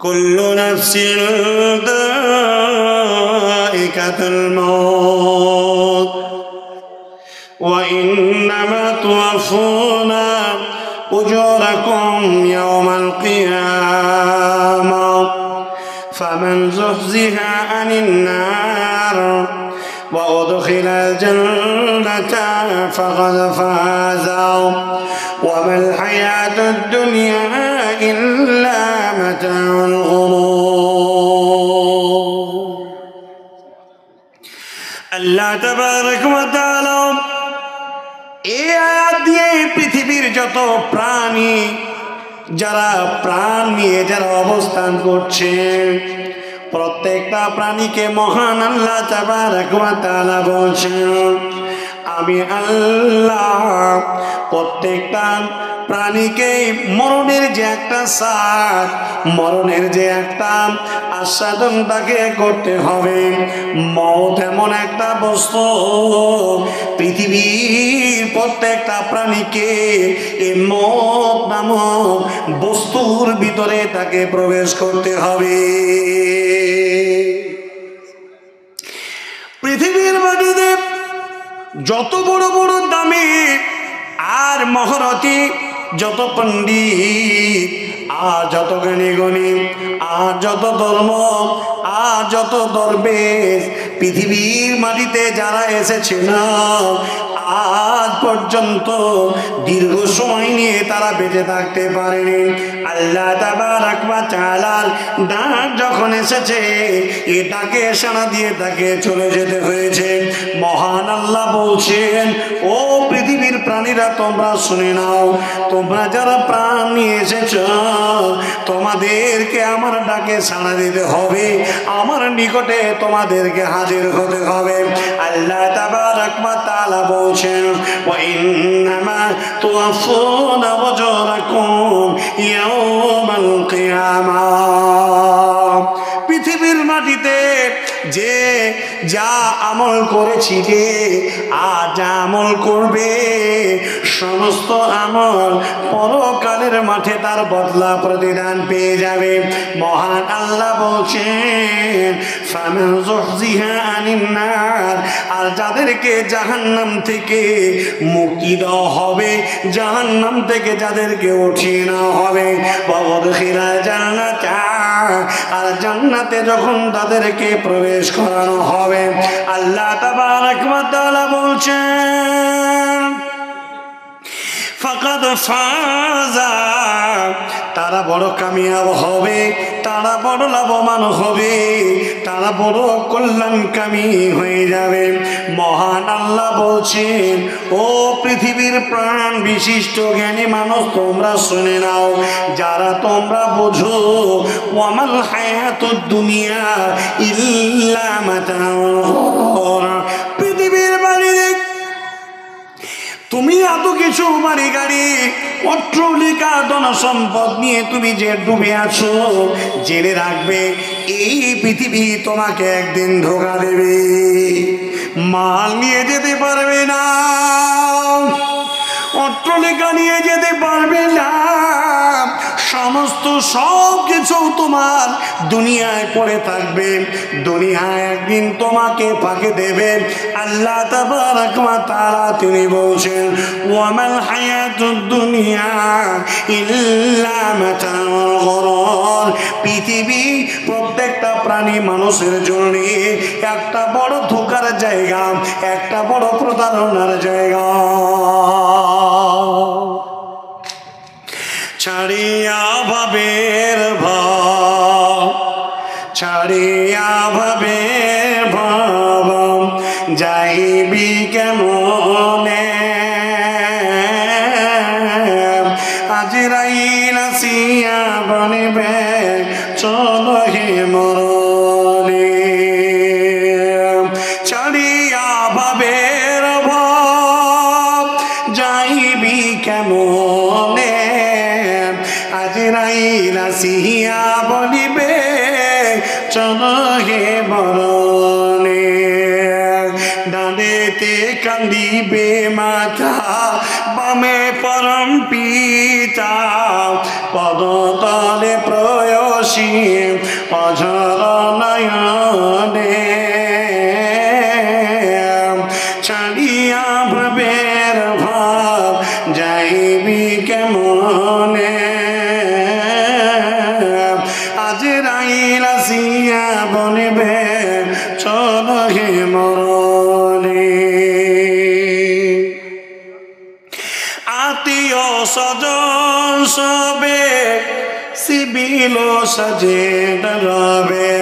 কুল্লু নাফসিন যায়িকাতুল মাউত ওয়া ইন্নামা তুওয়াফফুনা উজুরাকুম ইয়াওমাল কিয়ামাহ ফামান যুহজিহা আনিন নার ওয়া উদখিলাল জান্নাতা ফাকাদ ফাযা ওয়া মাল হায়াতুদ দুনিয়া ইল্লা মাতাউল গুরুর। আল্লাহ তাবারক ওয়া তাআলা এই আয়াত দিয়ে পৃথিবীর যত প্রাণী যারা প্রাণ নিয়ে যারা অবস্থান করছে প্রত্যেকটা প্রাণীকে মহান আল্লাহ তাবারক ওয়া তাআলা বলছেন, আমি আল্লাহ প্রত্যেকটা প্রাণীকে মরণের যে একটা স্বাদ, মরণের যে একটা আস্বাদন তাকে করতে হবে। মওত এমন একটা বস্তু, পৃথিবীর প্রত্যেকটা প্রাণীকে এই মওত নামক বস্তুর ভিতরে তাকে প্রবেশ করতে হবে। পৃথিবীর মাটিতে যত বড় বড় দামি আর মহরতি, যত পণ্ডিত আর যত জ্ঞানী গণী আর যত ধর্ম আর যত দরবেশ পৃথিবীর মাটিতে যারা এসেছিল আজ পর্যন্ত দীর্ঘ সময় নিয়ে তারা বেঁচে থাকতে পারেনি। আল্লাহ তাবারক ওয়া তাআলার ডাক যখন এসেছে এটাকে সাড়া দিয়ে তাকে চলে যেতে হয়েছে। মহান আল্লাহ বলছেন, ও পৃথিবীর প্রাণীরা তোমরা শুনে নাও, তোমরা যারা প্রাণ নিয়ে এসেছ তোমাদেরকে আমার ডাকে সাড়া দিতে হবে, আমার নিকটে তোমাদেরকে হাজির হতে হবে। আল্লাহ তাবারক ওয়া তাআলা বলছেন, ওয়া ইন্নামা তুওয়াফফুনা উজুরাকুম ইয়াওমাল কিয়ামাহ। পৃথিবীর মাটিতে যে যা আমল করেছিলে আর যা আমল করবে সমস্ত আমল পরকালের মাঠে তার বদলা প্রতিদান পেয়ে যাবে। মহান আল্লাহ বলছেন, ফামান যুহজিহা আনিন নার, আর যাদেরকে জাহান্নাম থেকে মুক্তি দেওয়া হবে, জাহান্নাম থেকে যাদেরকে উঠিয়ে নেওয়া হবে, ওয়া উদখিলাল জান্নাতা, আর জান্নাতে যখন তাদেরকে প্রবেশ করানো হবে আল্লাহ তাবারক ওয়া তাআলা বলছেন, ফাকাদ ফাযা, তারা বড় কামিয়াব হবে, তারা বড় লাভবান হবে, তারা বড় কল্যাণকামী হয়ে যাবে। মহান আল্লাহ বলছেন, ও পৃথিবীর প্রাণ বিশিষ্ট জ্ঞানী মানুষ তোমরা শুনে নাও, যারা তোমরা বোঝো, ওয়ামাল হায়াতুদ দুনিয়া ইল্লা মাতাউল গুরুর। পৃথিবীর বাড়িতে তুমি এত কিছু বাড়ি গাড়ি অট্টালিকা ধন সম্পদ নিয়ে তুমি যে ডুবে আছো, জেনে রাখবে এই পৃথিবী তোমাকে একদিন ধোঁকা দেবে, মাল নিয়ে যেতে পারবে না, অট্টালিকা নিয়ে যেতে পারবে না, সমস্ত সব কিছু তোমার দুনিয়ায় পড়ে থাকবে, দুনিয়া একদিন তোমাকে ফাঁকি দেবে। আল্লাহ তাবারক ওয়া তাআলা তিনি বলছেন, ওয়ামাল হায়াতুদ দুনিয়া ইল্লা মাতাউল গুরুর। পৃথিবী প্রত্যেকটা প্রাণী মানুষের জন্য একটা বড় ধোঁকার জায়গা, একটা বড় প্রতারণার জায়গা। ছাড়িয়া ভাবের ভাব, ছাড়িয়া ভাবের ভাব, যাইবি কেমনে, আজরাইল আসিয়া বলিবে চলো হে মরণে। ছাড়িয়া ভাবের ভাব, যাইবি কেমনে, আজরাইল আসিয়া বলিবে চলো হে মরণে। ডানেতে কান্দিবে মাতা, বামে পরম পিতা, পদতলে প্রয়স ভালোবাসি অঝরা নয়নে ছাড়িয়া ভাবের ভাব যাইবি কেমনে আজরাইল আসিয়া বলবে চলো হে মরণে আত্মীয় স্বজন সবে সিবিল সাজে রবে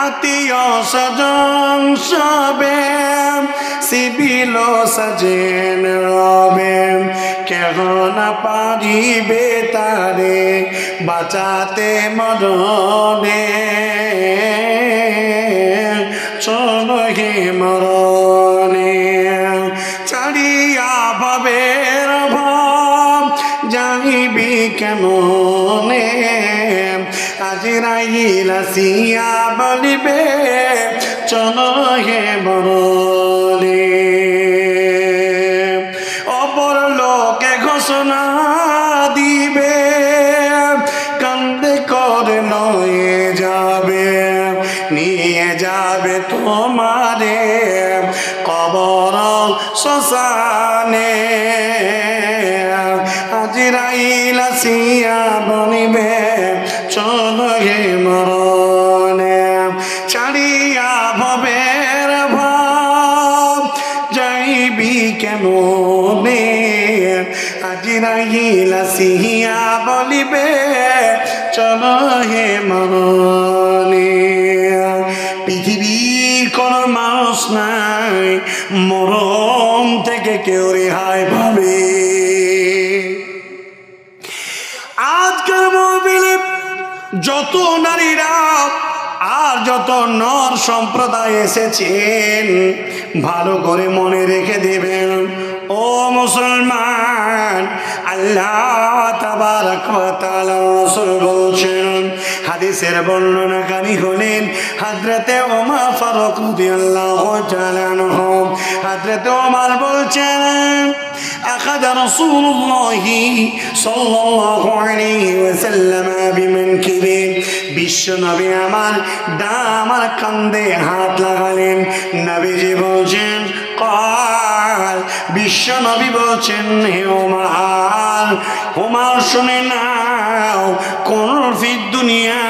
আত্মীয় স্বজন সবে সিবিল সাজেন রবে কেহ না পারিবে তারে বাঁচাতে মরণে চলো হে মরণে ছাড়িয়া ভাবের ভাব যাইবি কেমনে আজরাইল আসিয়া বলিবে চলো হে মরণে অপর লোকে ঘোষণা দিবে কান্দে করে লয়ে যাবে নিয়ে যাবে তোমারে কবর শ্মশানে আজরাইল আসিয়া বলিবে চলো হে মরণে ছাড়িয়া ভবের ভাব যাইবি কেমনে আজরাইল আসিয়া বলিবে চলো হে মরণে পৃথিবীর কোন মানুষ নাই মরণ থেকে কেউ রেহাই পাবে আজকের মোবিলে যত নারীরা আর যত নর সম্প্রদায় এসেছেন ভালো করে মনে রেখে দেবেন ও মুসলমান আল্লাহ তাবারক ওয়া তাআলা রাসূল বলছেন হাদিসের বর্ণনাকারী হলেন হযরতে ওমর ফারুক রাদিয়াল্লাহু তাআলা আনহু হযরতে ওমর বলছেন আখাযা রাসূলুল্লাহ সাল্লাল্লাহু আলাইহি ওয়াসাল্লাম বিমানকিবি বিশ্ব নবী আমার কাঁধে হাত লাগালেন নবীজি বলছেন কাল বিশ্ব নবী বলছেন হে ওমর শুনে নাও কোন ফি দুনিয়া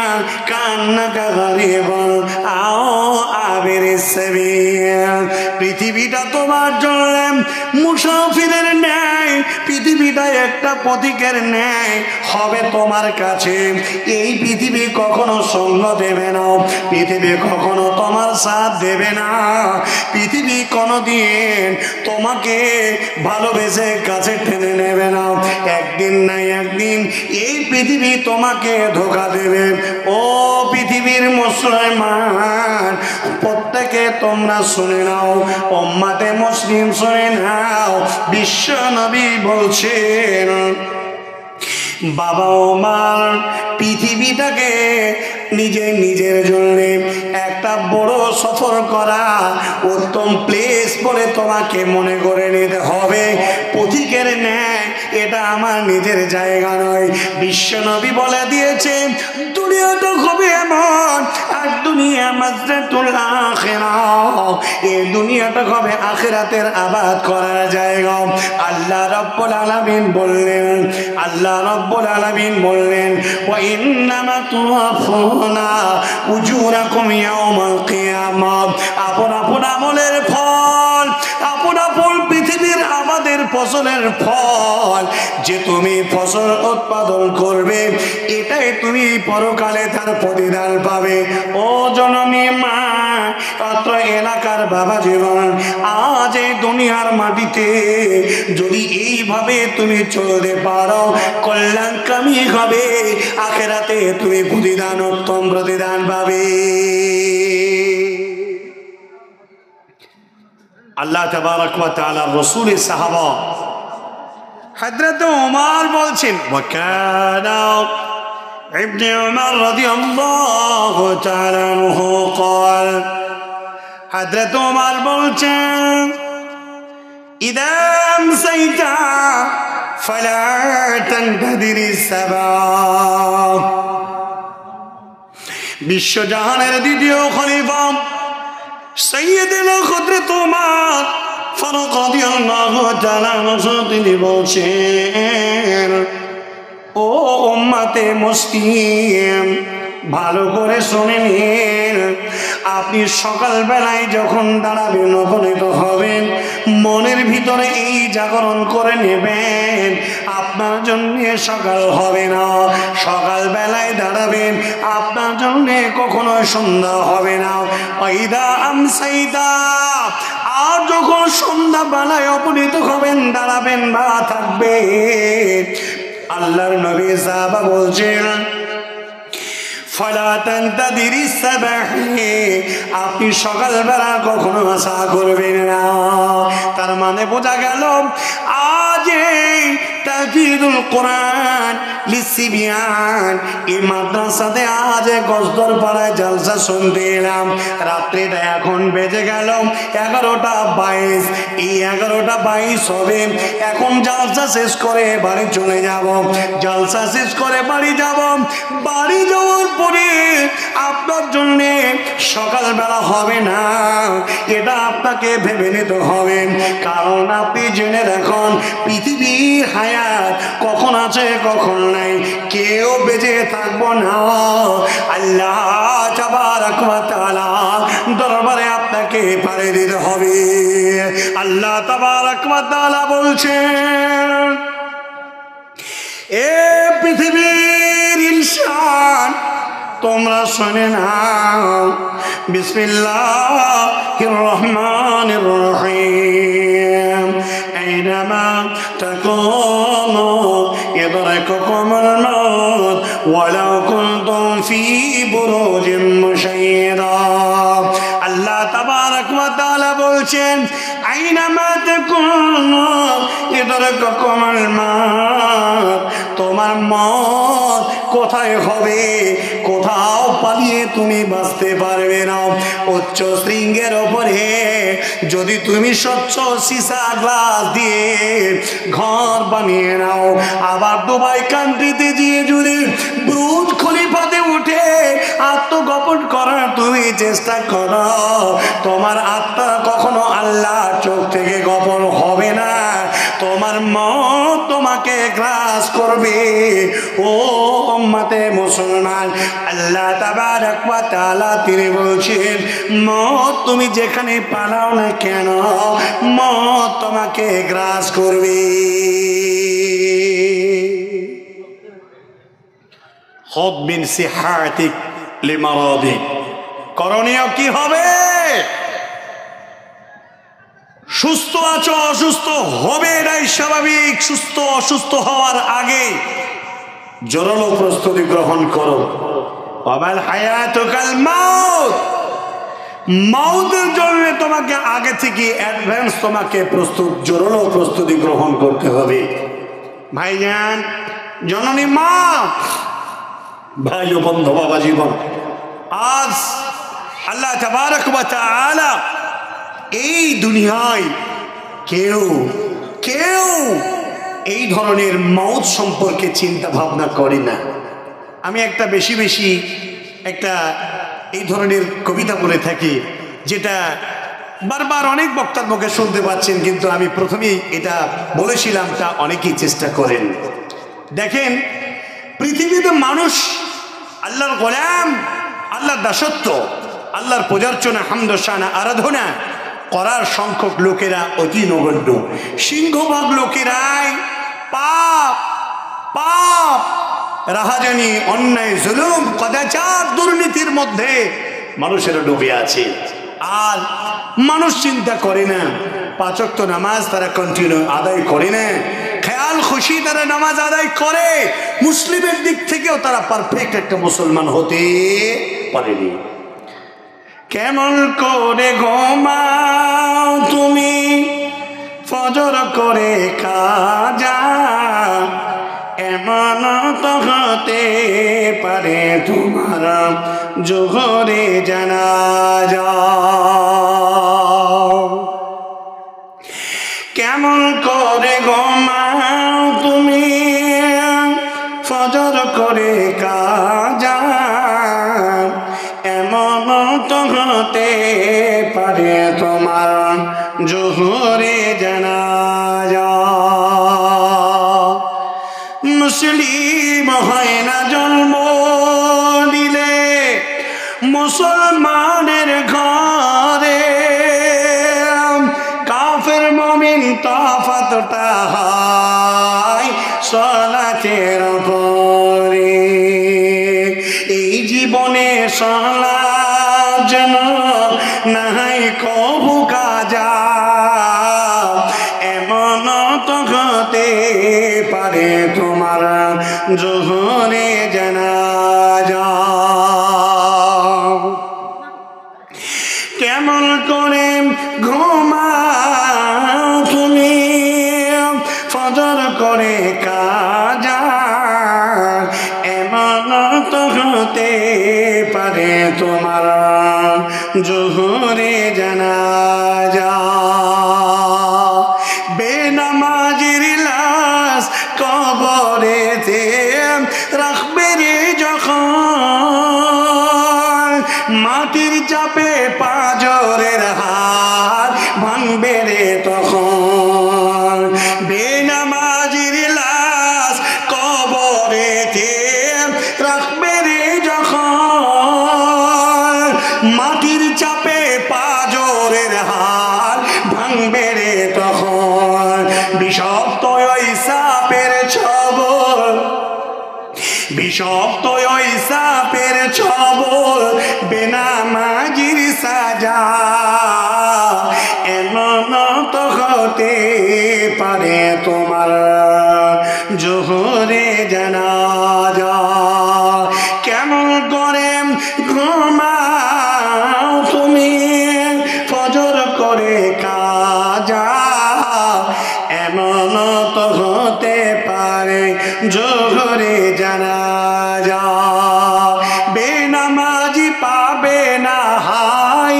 কান্না কা গরিবন আও আবির সাবিল পৃথিবীটা তোমার জন্য মুসাফিরের ন্যায় পৃথিবীটা একটা পথিকের ন্যায় হবে তোমার কাছে এই পৃথিবী কখনো সঙ্গ দেবে না পৃথিবী কখনো তোমার সাথ দেবে না পৃথিবী কোনোদিন তোমাকে ভালোবেসে কাছে টেনে নেবে না একদিন না একদিন এই পৃথিবী তোমাকে ধোঁকা দেবে ও পৃথিবীর মুসলমান প্রত্যেকে তোমরা শুনে নাও উম্মতে মুসলিম শুনে নাও বিশ্ব নবী বলছেন বাবা ওমর পৃথিবীটাকে নিজের জন্য একটা বড় সফর করা উত্তম প্লেস বলে তোমাকে মনে করে নিতে হবে পথিকের ন্যায় এটা আমার নিজের জায়গা নয় বিশ্ব নবী বলে দিয়েছে দুনিয়াটা হবে এমন আর দুনিয়া মাজরাতুল আখিরাহ এই দুনিয়াটা হবে আখিরাতের আবাদ করার জায়গা আল্লাহ রাব্বুল আলামিন বললেন ওয়া ইন্নামা তুওয়াফুনা উজুরাকুম ইয়াওমাল কিয়ামাহ আপন আপন আমলের ফল আপন আপন পৃথিবীর আমাদের ফসলের ফল যে তুমি ফসল উৎপাদন করবে এটাই তুমি পরকালে তার প্রতিদান পাবে ও জননী মা অত্র এলাকার বাবা জীবন আজ এই দুনিয়ার মাটিতে যদি এইভাবে তুমি চলতে পারো কল্যাণকামী হবে আখিরাতে তুমি প্রতিদান উত্তম প্রতিদান পাবে আল্লাহ তাবারক ওয়া তাআলা রাসূলের সাহাবা হযরত ওমর বলছেন ওয়াকানা ইবনে ওমর রাদিয়াল্লাহু তাআলা আনহু قال হযরত ওমর বলছেন ইদা আমসাইতা ফালা তানতাদির সাবাহ বিশ্বজাহানের দ্বিতীয় খলিফা সাইয়্যিদুনা হযরত ওমর ফারুক রাদিয়াল্লাহু তাআলা আনহু তিনি বলছেন, ও উম্মতে মুসলিম, ভালো করে শুনে নিন। আপনি সকালবেলায় যখন দাঁড়াবেন, উপনীত হবেন, মনের ভিতরে এই জাগরণ করে নেবেন, আপনার জন্য সকাল হবে না। সকালবেলায় দাঁড়াবেন, আপনার জন্য কখনো সন্ধ্যা হবে না। ওয়াইদা আমসাইদা, আর যখন সন্ধ্যাবেলায় উপনীত হবেন, দাঁড়াবেন বা থাকবেন, আল্লাহর নবী সাহাবা বলছেন, আপনি সকালবেলা কখনো আশা করবেন না। তার মানে বোঝা গেল, আজ তাফসীরুল কোরআন লিসিবিয়ান এই মাদ্রাসাতে আজ গজদর পাড়ায় জলসা শুনতে এলাম। রাত্রিটা এখন বেজে গেল 11:22। এই 11:22 হবে। এখন জলসা শেষ করে বাড়ি চলে যাব। জলসা শেষ করে বাড়ি যাব। বাড়ি যাওয়ার পরে আপনার জন্যে সকালবেলা হবে না, এটা আপনাকে ভেবে নিতে হবে। কারণ আপনি জেনে রাখুন, পৃথিবীর হায়াত কখন আছে কখন নাই, কেউ বেঁচে থাকবো না। আল্লাহ তাবারক ওয়া তাআলা দরবারে আপনাকে পারে দিতে হবে। আল্লাহ তাবারক ওয়া তাআলা বলছেন, এ পৃথিবীর ইনসান, তোমরা শুনে নাও, বিসমিল্লাহির রহমানির রহিম। আইনামা তাকুনু ইদরাকুমুল মাউত ওয়ালাউ কুনতুম ফি বুরুজিন মুশাইয়্যাদা। আল্লাহ তাবারক ওয়া তাআলা বলছেন, আইনামা তাকুনু ইদরাকুমুল মাউত, তোমার মত কোথায় হবে, কোথাও পালিয়ে তুমি বাঁচতে পারবে না। উচ্চ শৃঙ্গের ওপরে যদি তুমি স্বচ্ছ সীসা গ্লাস দিয়ে ঘর বানিয়ে নাও, আবার দুবাই কান্ট্রিতে গিয়ে যদি বুর্জ খলিফাতে উঠে আত্মগোপন করার তুমি চেষ্টা করো, তোমার আত্মা কখনো আল্লাহর চোখ থেকে গোপন হবে না। তোমার মত তোমাকে গ্রাস করবে। ও উম্মতে মুসলমান, আল্লাহ তাবারক ওয়া তাআলা তিনি বলছেন, মত তুমি যেখানে পালাও না কেন, মত তোমাকে গ্রাস করবে। খুদ মিন সিহাতিক লিমারাদিক, করণীয় কি হবে? সুস্থ আছো, অসুস্থ হবে, এটাই স্বাভাবিক। সুস্থ অসুস্থ হওয়ার আগে জোরালো প্রস্তুতি গ্রহণ করো। ওয়ামাল হায়াতু কাল মাউত, মাউতের জন্য তোমাকে আগে থেকে অ্যাডভান্স তোমাকে জোরালো প্রস্তুতি গ্রহণ করতে হবে। ভাইজান, জননী মা, ভাই ও বন্ধু, বাবা জীবন, আজ আল্লাহ তাবারক ওয়া তাআলা এই দুনিয়ায় কেউ এই ধরনের মওত সম্পর্কে চিন্তা ভাবনা করে না। আমি একটা বেশি এই ধরনের কবিতা বলে থাকি, যেটা বারবার অনেক বক্তার মুখে শুনতে পাচ্ছেন, কিন্তু আমি প্রথমেই এটা বলেছিলাম, তা অনেকেই চেষ্টা করেন। দেখেন, পৃথিবীতে মানুষ আল্লাহর গোলাম, আল্লাহর দাসত্ব, আল্লাহর পূজার্চনা, হামদ শানা, আরাধনা করার সংখ্যক লোকেরা অতি নগণ্য। সিংহভাগ লোকেরাই পাপ পাপ রাহাজানি, অন্যায়, জুলুম, কদাচার, দুর্নীতির মধ্যে মানুষেরা ডুবে আছে। আর মানুষ চিন্তা করে না, 5 ওয়াক্ত নামাজ তারা কন্টিনিউ আদায় করে না, খেয়াল খুশি তারা নামাজ আদায় করে। মুসলিমের দিক থেকেও তারা পারফেক্ট একটা মুসলমান হতে পারেনি। কেমন করে ঘুমাও তুমি ফজর করে কাজা, এমন তো হতে পারে তোমার জোহরে জানাজা। কেমন করে ঘুমাও তুমি ফজর করে কাজা, তো হতে পারে তোমার জোহরে জানাজা। মুসলিম হয় না জন্ম দিলে মুসলমানের ঘরে, কাফের মুমিন তফাতটা হয় সালাতের পরে। এই জীবনে সালাত যেন নাই কবু কাজা, এমন তো হতে পারে তোমার জোহরে জানাজা। কেমন করে ঘুমাও তুমি ফজর করে কাজা, এমন তো হতে পারে তোমার জোহরে জানাজা। বেনামাজির লাশ কবরেতে রাখবে রে যখন, মাটির চাপে পাঁজরের হাত ভাঙবে রে তখন। বেনামাজির লাশ কবরেতে রাখবে রে যখন, মাটির চাপে পাঁজরের হাত ভাঙবে রে তখন। বিষাক্ত ওই সাপের ছবল, বিষাক্ত ওই সাপের ছবল, বেনামাজির সাজা, এমন তো হতে পারে তোমার জোহরে জানাজা। কেমন করে ঘুমাও তুমি ফজর করে কাজা, এমন তো হতে পারে জোহরে জানাজা। বেনামাজি পাবে না হায়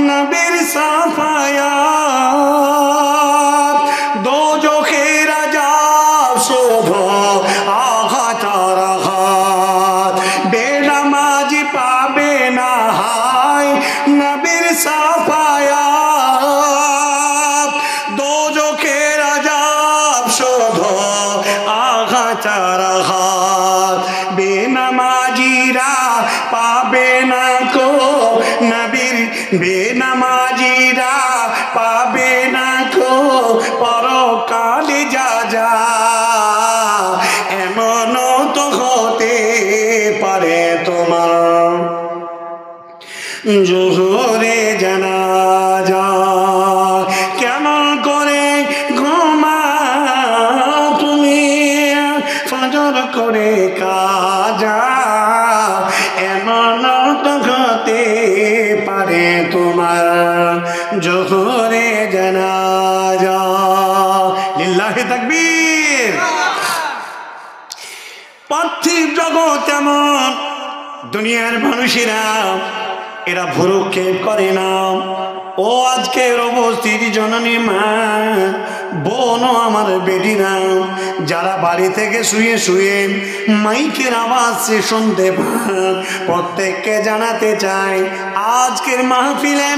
নবীর সাফায়াত, দোজখের আযাব শুধু আঘাত আর আঘাত। বেনামাজি পাবে না হায় নবীর সাফায়াত, দোজখের আযাব শুধু আঘাত আর আঘাত। বেনামাজিরা পাবে না কো নবীর, বেনামাজিরা পাবে না কো পরকালে যাজা, এমন তো হতে পারে তোমার জোহরে জানাজা। কেমন করে ঘুমাও তুমি ফজর করে কাজা, এমন তো হতে পারে তোমার জোহরে জানাজা। লিল্লাহি তাকবীর। পার্থিব জগৎ এমন, দুনিয়ার মানুষেরা এরা ভ্রুক্ষেপ করে না। ও আজকের উপস্থিত জননী মা, বোন, আমার বেটিরা যারা বাড়ি থেকে শুয়ে শুয়ে মাইকের আওয়াজ শুনতে পান, প্রত্যেককে জানাতে চাই আজকের মাহফিলে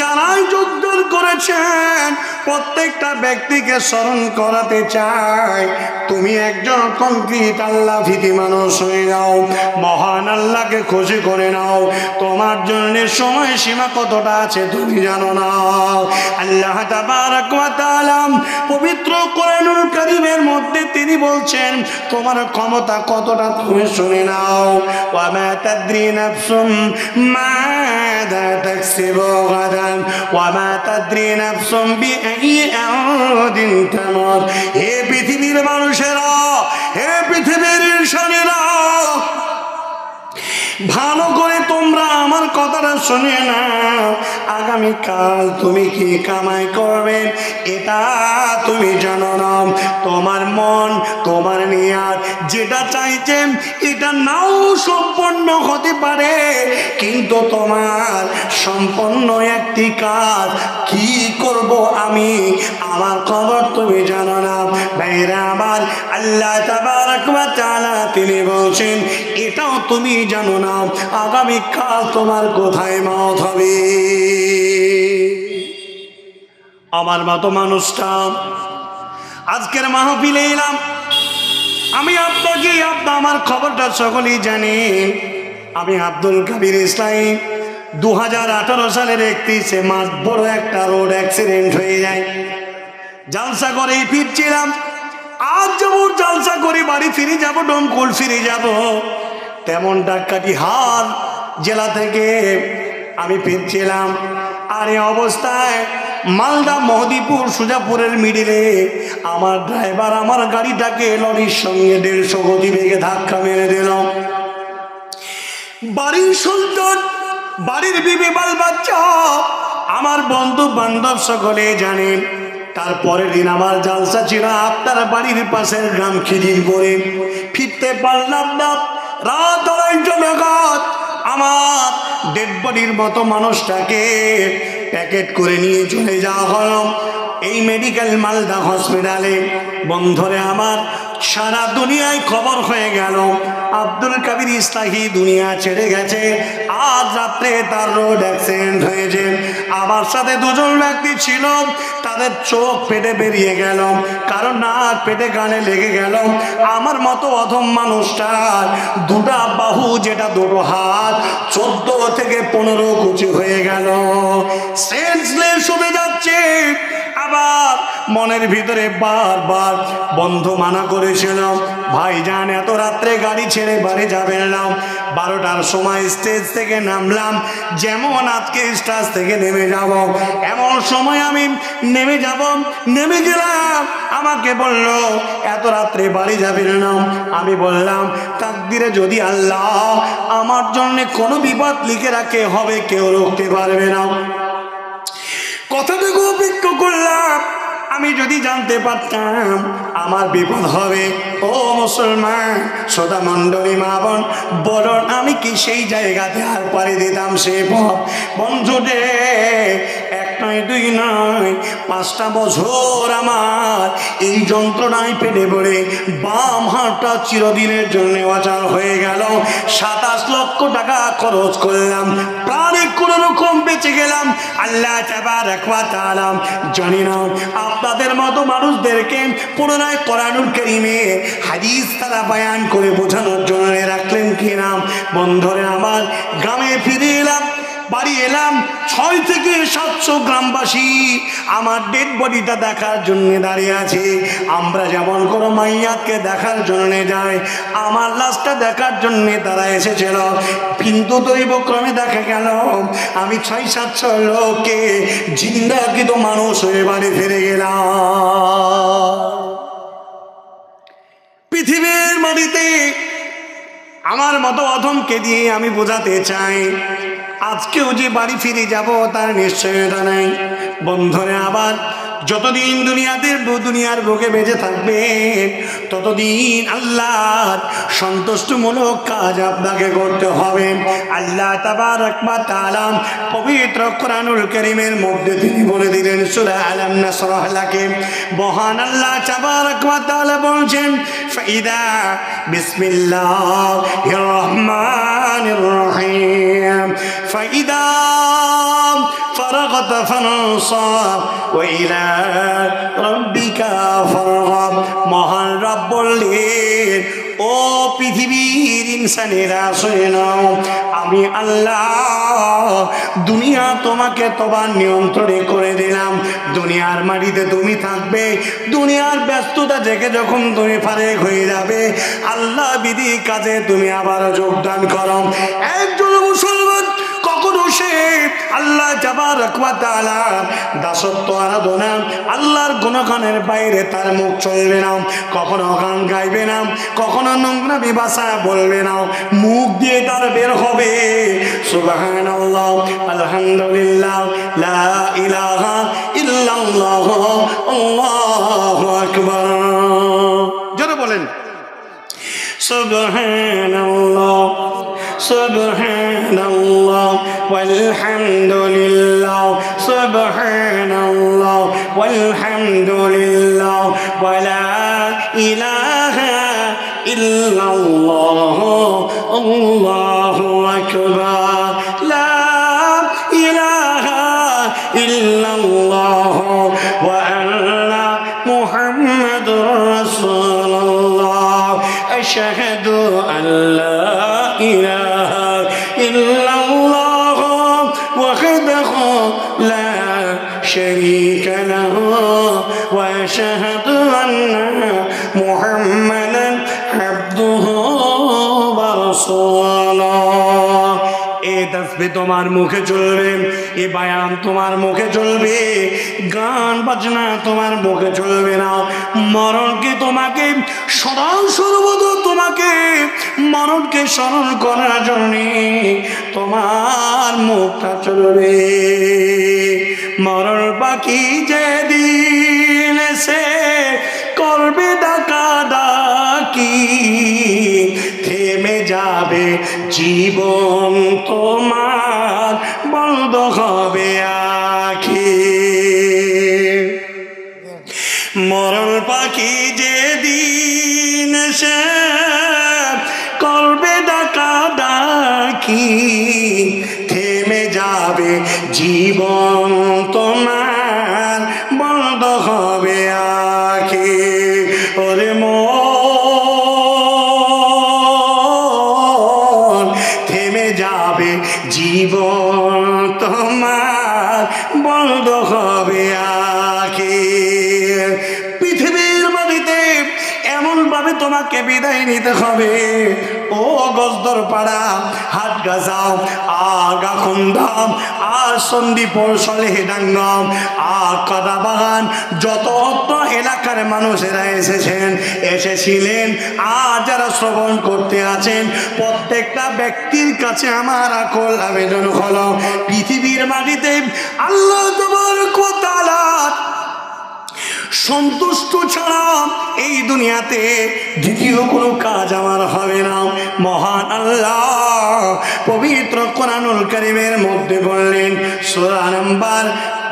যারাই যোগদান করেছেন প্রত্যেকটা ব্যক্তিকে স্মরণ করাতে চাই, তুমি একজন কংক্রিট আল্লাহ ভীতি মানুষ হয়ে যাও, মহান আল্লাহকে খুশি করে নাও। তোমার জন্য সময় সীমা কতটা আছে তুমি জানো না। আল্লাহ তাবারক ওয়া তাআলা পবিত্র কোরআনুল কারীমের মধ্যে তিনি বলছেন তোমার ক্ষমতা কতটা তুমি শুনে নাও। ওয়া মা তাদরি নাফসুম মাযা তাকসিবু গাদান ওয়া মা তাদরি নাফসুম বিআইয়ি আরদিন তামুত। হে পৃথিবীর মানুষেরা, হে পৃথিবীর ইনসানেরা, ভালো করে তোমরা আমার কথাটা শুনে নাও। আগামীকাল তুমি কি কামাই করবে এটা তুমি জানো না। তোমার মন, তোমার নিয়াত যেটা চাইছেন এটা নাও সম্পন্ন হতে পারে, কিন্তু তোমার সম্পন্ন একটি কাজ কি করব আমি, আমার খবর তুমি জানো না। ভাইরা আমার, আল্লাহ তাবারক ওয়া তাআলা তিনি বলছেন এটাও তুমি জানো না আগামীকাল তোমার কোথায় মওত হবে। আমার মতো মানুষটা আজকের মাহফিলে এলাম। আমি আপনাকে আমার খবরটা সকলেই জানেন। আমি আব্দুল কাবির ইসলামী 2018 সালের 31 মার্চ বড় একটা রোড অ্যাক্সিডেন্ট হয়ে যায়। জালসা করেই ফিরছিলাম। আজ যাবো জালসা করে বাড়ি ফিরে যাব, ডোমকল ফিরে যাব। তেমন ডাকাতিহার জেলা থেকে আমি ফিরছিলাম। আর এই অবস্থায় মালদা মহদীপুর সুজাপুরের মিডিলে আমার ড্রাইভার আমার গাড়িটাকে লরির সঙ্গে 150 গতি বেগে ধাক্কা মেরে দিল। বাড়ির সন্তান, বাড়ির বিবি, বাল বাচ্চা, আমার বন্ধু বান্ধব সকলে জানেন। তারপরের দিন আমার জালসা ছিল আপনার বাড়ির পাশের গ্রাম খিদিরপুরে। ফিরতে পারলাম না। রাত 2:30 নাগাদ আমার ডেড বডির মতো মানুষটাকে প্যাকেট করে নিয়ে চলে যাওয়া হলো এই মেডিকেল মালদা হসপিটালে। বন্ধুরে আমার, সারা দুনিয়ায় খবর হয়ে গেল আব্দুল কাবির ইসলামী দুনিয়া ছেড়ে গেছে। আজ রাত্রে তার রোড অ্যাক্সিডেন্ট হয়েছে। আমার সাথে 2জন ব্যক্তি ছিল, তাদের চোখ পেটে বেরিয়ে গেল, কারণ নাক পেটে কানে লেগে গেল। আমার মতো অধম মানুষটার 2টা বাহু, যেটা 2টো হাত 14 থেকে 15 কুচি হয়ে গেল, সেন্সলেস হয়ে যাচ্ছে। আবার মনের ভিতরে বারবার বন্ধু মানা করেছিল, ভাইজান এত রাত্রে গাড়ি ছেড়ে বাড়ি যাবেন না। 12টার সময় স্টেজ থেকে নামলাম, যেমন আজকে স্টেজ থেকে নেমে যাব এমন সময় আমি নেমে যাব। নেমে গেলাম, আমাকে বলল এত রাত্রে বাড়ি যাবেন না। আমি বললাম তাকদিরে যদি আল্লাহ আমার জন্য কোনো বিপদ লিখে রাখে হবে কেউ রুখতে পারবে না। কথাটুকু অপেক্ষা করলাম। আমি যদি জানতে পারতাম আমার বিপদ হবে, ও মুসলমান শ্রোতা মণ্ডলী, মা বোন, বলুন আমি কি সেই জায়গাতে আর পাড়ি দিতাম সে পথ? বন্ধুরে, 1 নয় 2 নয় 5টা বছর আমার এই যন্ত্রণায় পেটে পড়ে বাম হাতটা চিরদিনের জন্য অচল হয়ে গেল। 27 লক্ষ টাকা খরচ করলাম, প্রাণে কোনো রকম বেঁচে গেলাম। আল্লাহ তাবারক ওয়া তাআলা জানি না আপনাদের মতো মানুষদেরকে পুনরায় কোরআনুল কারীমে হাদিস তারা বয়ান করে বোঝানোর জন্য রাখলেন কিনা। বন্ধুরে আমার, গ্রামে ফিরে এলাম, বাড়ি এলাম। 6 থেকে 700 গ্রামবাসী আমার ডেড বডিটা দেখার জন্য দাঁড়িয়ে আছে। আমরা যেমন কোনো মাইয়াতকে দেখার জন্য যাই, আমার লাশটা দেখার জন্য তারা এসেছিল। কিন্তু দৈবক্রমে দেখা গেল আমি 600-700 লোককে জিন্দাকৃত মানুষ হয়ে বাড়ি ফিরে গেলাম। পৃথিবীর মাটিতে আমার মতো অধমকে দিয়ে আমি বোঝাতে চাই আজকেও যে বাড়ি ফিরে যাব তার নিশ্চয়তা নাই। বন্ধুরে আবার, যতদিন দুনিয়ার বুকে বেঁচে থাকবে ততদিন আল্লাহর সন্তুষ্টমূলক কাজ আপনাকে করতে হবে। আল্লাহ তাবারক ওয়া তাআলা পবিত্র কোরআনুল কারীমের মধ্যে তিনি বলে দিলেন সূরা আলাম নাশরাহ লাকে, মহান আল্লাহ তাবারক ওয়া তাআলা বলছেন, ফাইদা বিসমিল্লাহির রহমানির রহিম ফাইদা ফারাগতা ফানসাব ওয়া ইলা রাব্বিকা ফারগাব। মহান রব বললেন, ও পৃথিবীর ইনসানেরা শুনে নাও, আমি আল্লাহ দুনিয়া তোমাকে তোমার নিয়ন্ত্রণে করে দিলাম। দুনিয়ার মাটিতে তুমি থাকবে, দুনিয়ার ব্যস্ততা থেকে যখন তুমি ফারেক হয়ে যাবে আল্লাহ বিধি কাজে তুমি আবারও যোগদান করো। একজন মুসলমান কখনো সে আল্লাহ তাবারক ওয়া তাআলা দাসত্ব আরাধনা, আল্লাহর গুণগানের বাইরে তার মুখ চলবে না। কখনো গান গাইবে না, কখনো নোংরা ভাষা বলবে না। মুখ দিয়ে তার বের হবে সুবহানাল্লাহ, আলহামদুলিল্লাহ, লা ইলাহা ইল্লাল্লাহ, আল্লাহু আকবার। জোরে বলেন সুবহানাল্লাহ, সুবহানাল্লাহ ওয়ালহামদুলিল্লাহ, সুবহানাল্লাহ ওয়ালহামদুলিল্লাহ ওয়া লা ইলাহা ইল্লাল্লাহ, আল্লাহু ইল্লাল্লাহ ওয়াহদাহু লা শারীকা লাহু ওয়া আশহাদু আন্না মুহাম্মাদান আবদুহু ওয়া রাসূলুহু। এই তাসবিহ তোমার মুখে চলবে, এই বায়ান তোমার মুখে চলবে, গান বাজনা তোমার মুখে চলবে না। মরণকে তোমাকে সদা সর্বদা তোমাকে মরণকে স্মরণ করার জন্য তোমার মুখটা চলবে। মরণ পাখি যেদিন এসে করবে ডাকা ডাকি, থেমে যাবে জীবন তোমার, বন্ধ হবে আখি। মরণ পাখি যেদিন এসে করবে ডাকা ডাকি, থেমে যাবে জীবন তোমার, বন্ধ হবে আখি। ওরে মন থেমে যাবে জীবন তোমার, বন্ধ হবে আখি। পৃথিবীর মাটিতে এমন ভাবে তোমাকে বিদায় নিতে হবে, ও গজদর পাড়া, হাটগাছা, আগাখন্দাম, সন্দীপুর, সলেহডাঙ্গম, কাদাবাগান, যত এলাকার মানুষেরা এসেছিলেন, আর যারা শ্রবণ করতে আছেন, প্রত্যেকটা ব্যক্তির কাছে আমার আকুল আবেদন হলো, পৃথিবীর মাটিতে আল্লাহ তাবারক ওয়া তাআলা সন্তুষ্ট ছাড়া এই দুনিয়াতে দ্বিতীয় কোনো কাজ আমার হবে না। মহান আল্লাহ পবিত্র কোরআনুল কারীমের মধ্যে বললেন, সূরা নাম্বার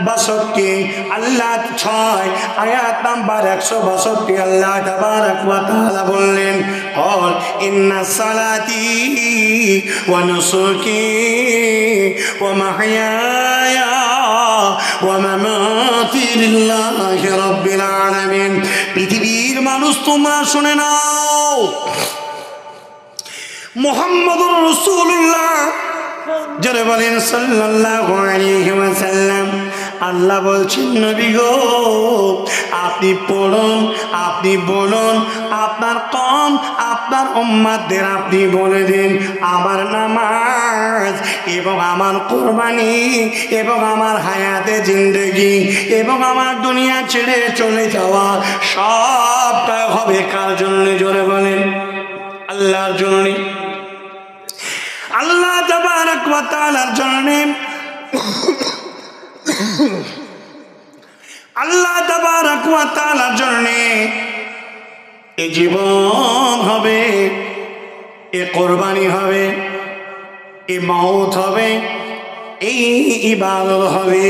62, আল্লাহ 6 আয়াত নাম্বার 162, আল্লাহ তাবারক ওয়া তাআলা বললেন, ক্বাল ইন্না সালাতি ওয়া নুসুকি ওয়া মাহইয়ায়া ওয়া মামাতি লিল্লাহি রাব্বিল আলামিন। পৃথিবীর মানুষ তোমরা শুনে নাও, মুহাম্মদুর রাসূলুল্লাহ যারা বলেন সাল্লাল্লাহু আলাইহি ওয়াসাল্লাম, আল্লাহ বলছেন, নবী গো আপনি পড়ুন, আপনি বলুন, আপনার কম আপনার উম্মতদের আপনি বলে দিন, আমার নামাজ এবং আমার কুরবানি এবং আমার হায়াতে জিন্দেগি এবং আমার দুনিয়া ছেড়ে চলে যাওয়া সবটা হবে কার জন্য? জোরে বলেন, আল্লাহর জন্য। আল্লাহ তাবারক ওয়া তাআলার জন্য, আল্লাহ তাবারক ওয়া তাআলার জন্য এই জীবন হবে, এই কুরবানি হবে, এই মওত হবে, এই ইবাদত হবে।